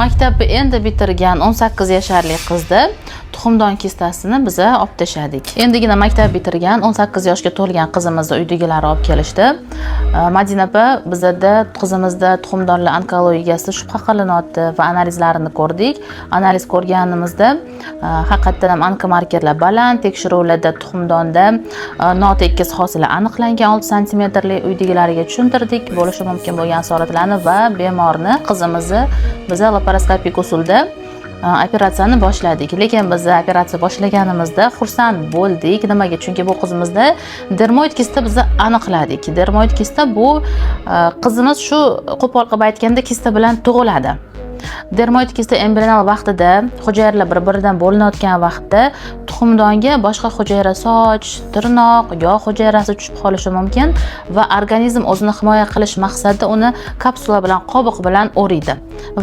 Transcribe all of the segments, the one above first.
Maktabni endi bitirgan 18 yoshli qizni tuxumdon kistasini biza olib tashladik. Endigina maktab bitirgan 18 yoshga to'lgan qizimizni uydagilar olib kelishdi. Madina opa, bizda qizimizda tuxumdonlar onkologiyasi shubha qilinyapti va analizlarini ko'rdik. Analiz ko'rganimizda haqiqatan ham onkomarkerlar baland, tekshiruvlarda tuxumdonda notekis hosila aniqlangan 6 santimetrli uydagilariga tushuntirdik. Bo'lishi mumkin bo'lgan asoratlarni va bemorni qizimizni biza laparoskopik usulda operatsiyani boshladik. Lekin biz operatsiya boshlaganimizda xursand bo'ldik. Nimaga? Chunki bu qizimizda dermoid kista biz aniqladik. Dermoid kista bu qizimiz shu qo'pol qilib aytganda kista bilan tug'iladi. Dermoid kista embrional vaqtida hujayralar bir-biridan bo'linayotgan vaqtda tuxumdonga boshqa hujayra soch, tirnoq, yog' hujayrasi tushib qolishi mumkin va organizm o'zini himoya qilish maqsadida uni kapsula bilan, qobiq bilan o'raydi.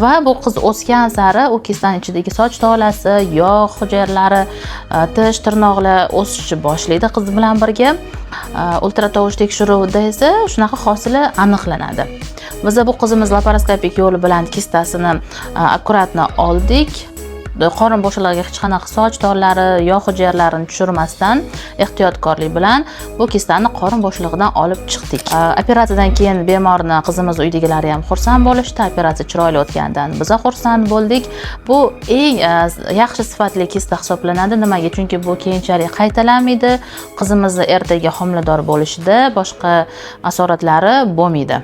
Va bu qiz o'sgan sari u kistaning ichidagi soch tolasi, yog' hujayralari, tish, tirnoqlar o'sishni boshlaydi qiz bilan birga. Ultratovush tekshiruvida esa shunaqa hosila aniqlanadi. Biz bu qizimiz laparoskopik yo'li bilan kistasini akkuratni oldik. Qorin bo'shlig'iga hech qanaqa soch tollari, yog' hujayralarini tushirmasdan ehtiyotkorlik bilan bu kistani qorin bo'shlig'idan olib chiqdik. Operatsiyadan keyin bemorni qizimiz uydagilari ham xursand bo'lishdi. Operatsiya chiroyli o'tganidan biz xursand bo'ldik. Bu eng yaxshi sifatli kista hisoblanadi. Nimaga? Chunki bu keyinchalik qaytalanmaydi. Qizimizni ertaga homilador bo'lishida boshqa asoratlari bo'lmaydi.